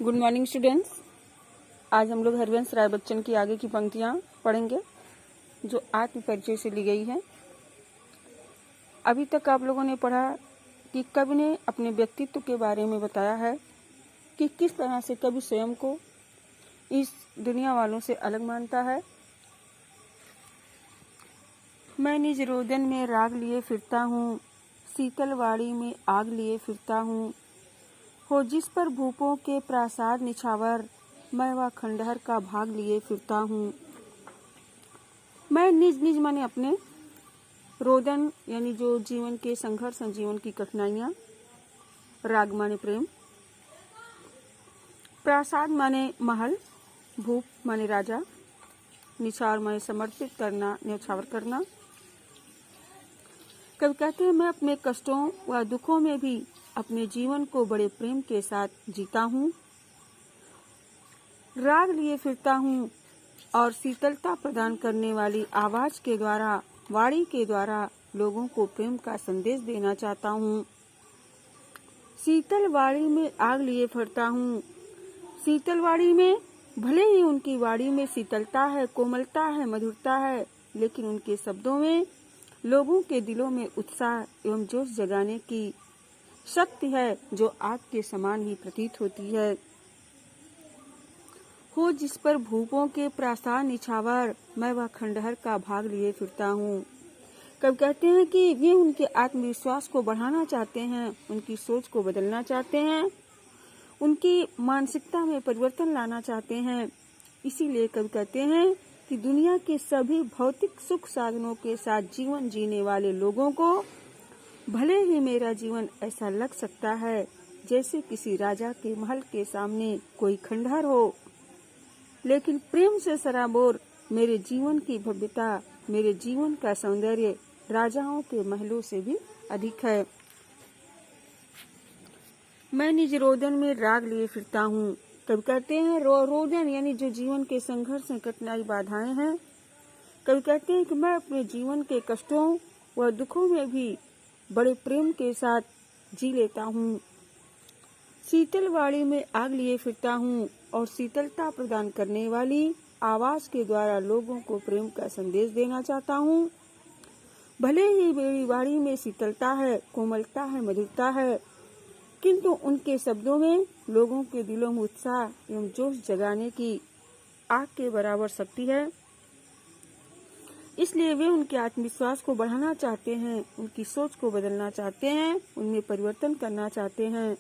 Good morning students. आज हम लोग हरिवंश राय बच्चन की आगे की पंक्तियां पढ़ेंगे जो आत्म परिचय से ली गई है। अभी तक आप लोगों ने पढ़ा कि कवि ने अपने व्यक्तित्व के बारे में बताया है कि किस तरह से कवि स्वयं को इस दुनिया वालों से अलग मानता है। मैं निज रोदन में राग लिए फिरता हूँ, शीतल वाड़ी में आग लिए फिरता हूँ। हो जिस पर भूपों के प्रासाद निछावर, मैं वह खंडहर का भाग लिए फिरता हूँ। मैं निज निज माने अपने, रोदन यानी जो जीवन के संघर्ष, जीवन की कठिनाइयाँ, राग माने प्रेम, प्रासाद माने महल, भूप माने राजा, निछावर माने समर्पित करना, न्यौछावर करना। कभी कहते हैं मैं अपने कष्टों व दुखों में भी अपने जीवन को बड़े प्रेम के साथ जीता हूँ। राग लिए फिरता हूँ और शीतलता प्रदान करने वाली आवाज के द्वारा, वाणी के द्वारा लोगों को प्रेम का संदेश देना चाहता हूँ। शीतल वाणी में आग लिए फिरता हूँ। शीतल वाणी में भले ही उनकी वाणी में शीतलता है, कोमलता है, मधुरता है, लेकिन उनके शब्दों में लोगों के दिलों में उत्साह एवं जोश जगाने की शक्ति है जो आग के समान ही प्रतीत होती है। हो जिस पर भूपों के प्रासाद निछावर, मैं वह खंडहर का भाग लिए फिरता हूँ। कब कहते हैं कि वे उनके आत्मविश्वास को बढ़ाना चाहते हैं, उनकी सोच को बदलना चाहते हैं, उनकी मानसिकता में परिवर्तन लाना चाहते हैं। इसीलिए कब कहते हैं कि दुनिया के सभी भौतिक सुख साधनों के साथ जीवन जीने वाले लोगों को भले ही मेरा जीवन ऐसा लग सकता है जैसे किसी राजा के महल के सामने कोई खंडहर हो, लेकिन प्रेम से सराबोर मेरे जीवन की भव्यता, मेरे जीवन का सौंदर्य राजाओं के महलों से भी अधिक है। मैं निज रोदन में राग लिए फिरता हूँ। कभी कहते हैं रोदन यानी जो जीवन के संघर्ष, कठिनाई, बाधाएं हैं। कभी कहते हैं कि मैं अपने जीवन के कष्टों व दुखों में भी बड़े प्रेम के साथ जी लेता हूँ। शीतल वाड़ी में आग लिए फिरता हूँ और शीतलता प्रदान करने वाली आवाज के द्वारा लोगों को प्रेम का संदेश देना चाहता हूँ। भले ही मेरी वाड़ी में शीतलता है, कोमलता है, मधुरता है, किंतु उनके शब्दों में लोगों के दिलों में उत्साह एवं जोश जगाने की आग के बराबर शक्ति है। इसलिए वे उनके आत्मविश्वास को बढ़ाना चाहते हैं, उनकी सोच को बदलना चाहते हैं, उनमें परिवर्तन करना चाहते हैं।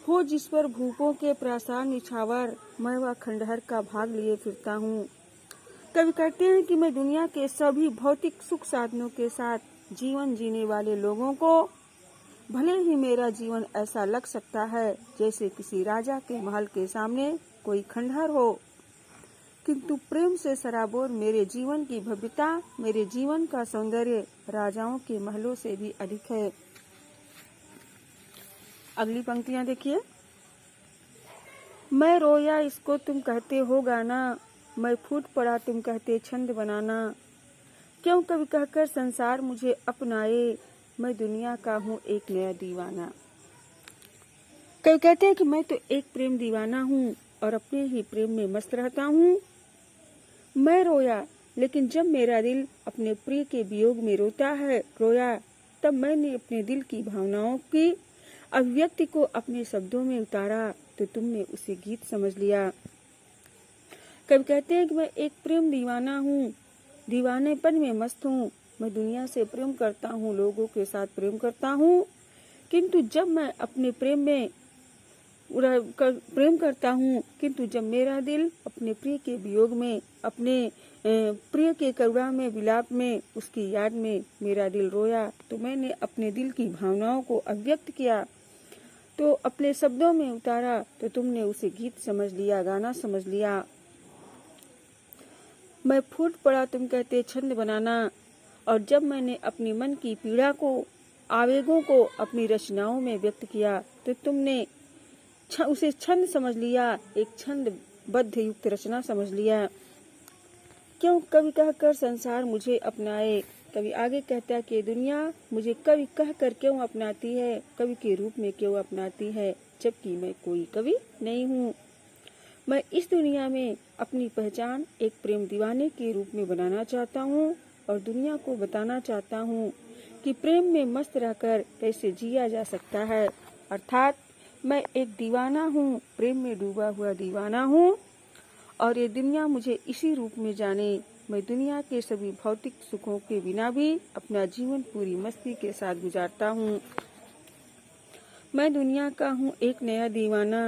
हो जिस पर भूपों के प्रासाद निछावर, मैं वह खंडहर का भाग लिए फिरता हूँ। कभी कहते हैं कि मैं दुनिया के सभी भौतिक सुख साधनों के साथ जीवन जीने वाले लोगों को भले ही मेरा जीवन ऐसा लग सकता है जैसे किसी राजा के महल के सामने कोई खंडहर हो, किंतु प्रेम से सराबोर मेरे जीवन की भव्यता, मेरे जीवन का सौंदर्य राजाओं के महलों से भी अधिक है। अगली पंक्तियां देखिए। मैं रोया इसको तुम कहते हो गाना, मैं फूट पड़ा तुम कहते छंद बनाना। क्यों कभी कहकर संसार मुझे अपनाए, मैं दुनिया का हूँ एक नया दीवाना। कभी कहते हैं कि मैं तो एक प्रेम दीवाना हूँ और अपने ही प्रेम में मस्त रहता हूँ। मैं रोया, लेकिन जब मेरा दिल अपने प्रिय के वियोग में रोया, तब मैंने अपने दिल की भावनाओं की अभिव्यक्ति को अपने शब्दों में उतारा तो तुमने उसे गीत समझ लिया। कभी कहते हैं कि मैं एक प्रेम दीवाना हूँ, दीवानेपन में मस्त हूँ, मैं दुनिया से प्रेम करता हूँ, लोगों के साथ प्रेम करता हूँ, किंतु जब मैं अपने प्रेम करता हूँ, किंतु जब मेरा दिल अपने प्रिय के वियोग में, अपने प्रिय के करुणा में, विलाप में, उसकी याद में मेरा दिल रोया तो मैंने अपने दिल की भावनाओं को अभिव्यक्त किया, तो अपने शब्दों में उतारा तो तुमने उसे गीत समझ लिया, गाना समझ लिया। मैं फूट पड़ा तुम कहते छंद बनाना, और जब मैंने अपनी मन की पीड़ा को, आवेगों को अपनी रचनाओं में व्यक्त किया तो तुमने उसे छंद समझ लिया, एक छंदबद्ध युक्त रचना समझ लिया। क्यों कवि कहकर संसार मुझे अपनाए। कवि आगे कहता है कि दुनिया मुझे कवि कहकर क्यों अपनाती है, कवि के रूप में क्यों अपनाती है। जबकि मैं कोई कवि नहीं हूँ। मैं इस दुनिया में अपनी पहचान एक प्रेम दीवाने के रूप में बनाना चाहता हूँ और दुनिया को बताना चाहता हूँ कि प्रेम में मस्त रहकर कैसे जिया जा सकता है। अर्थात मैं एक दीवाना हूँ, प्रेम में डूबा हुआ दीवाना हूँ और ये दुनिया मुझे इसी रूप में जाने। मैं दुनिया के सभी भौतिक सुखों के बिना भी अपना जीवन पूरी मस्ती के साथ गुजारता हूँ। मैं दुनिया का हूँ एक नया दीवाना।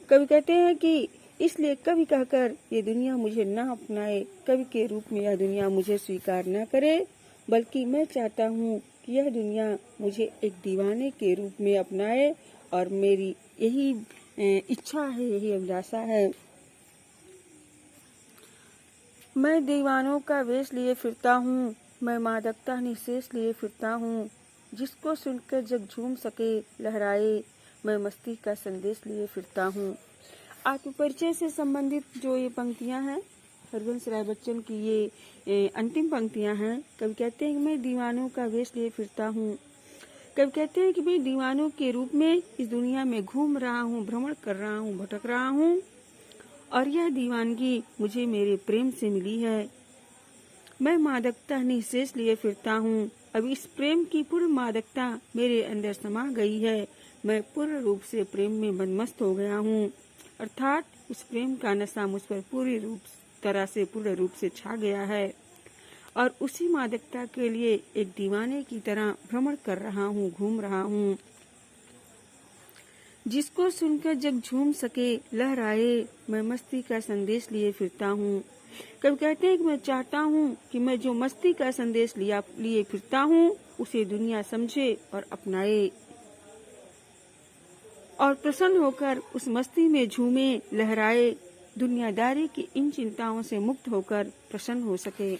कवि कहते हैं कि इसलिए कवि कहकर ये दुनिया मुझे न अपनाए, कवि के रूप में यह दुनिया मुझे स्वीकार न करे, बल्कि मैं चाहता हूँ कि यह दुनिया मुझे एक दीवाने के रूप में अपनाए और मेरी यही इच्छा है, यही अभिलाषा है। मैं दीवानों का वेश लिए फिरता हूँ, मैं मादकता निशेष लिए फिरता हूँ, जिसको सुनकर जग झूम सके लहराए, मैं मस्ती का संदेश लिए फिरता हूँ। आत्मपरिचय से संबंधित जो ये पंक्तियां हैं, हरवंश राय बच्चन की ये अंतिम पंक्तियां हैं। कवि कहते हैं कि मैं दीवानों का वेश लिए फिरता हूँ। कवि कहते हैं कि मैं दीवानों के रूप में इस दुनिया में घूम रहा हूँ, भ्रमण कर रहा हूँ, भटक रहा हूँ और यह दीवानगी मुझे मेरे प्रेम से मिली है। मैं मादकता निशेष लिए फिरता हूँ। अब इस प्रेम की पूर्ण मादकता मेरे अंदर समा गई है। मैं पूर्ण रूप से प्रेम में मनमस्त हो गया हूँ। अर्थात उस प्रेम का नशा मुझ पर पूर्ण रूप से छा गया है और उसी मादकता के लिए एक दीवाने की तरह भ्रमण कर रहा हूँ, घूम रहा हूँ, जिसको सुनकर जग झूम सके लहराए, मैं मस्ती का संदेश लिए फिरता हूँ। कभी कहते हैं कि मैं चाहता हूँ कि मैं जो मस्ती का संदेश लिए फिरता हूँ उसे दुनिया समझे और अपनाए और प्रसन्न होकर उस मस्ती में झूमे लहराए, दुनियादारी की इन चिंताओं से मुक्त होकर प्रसन्न हो सके।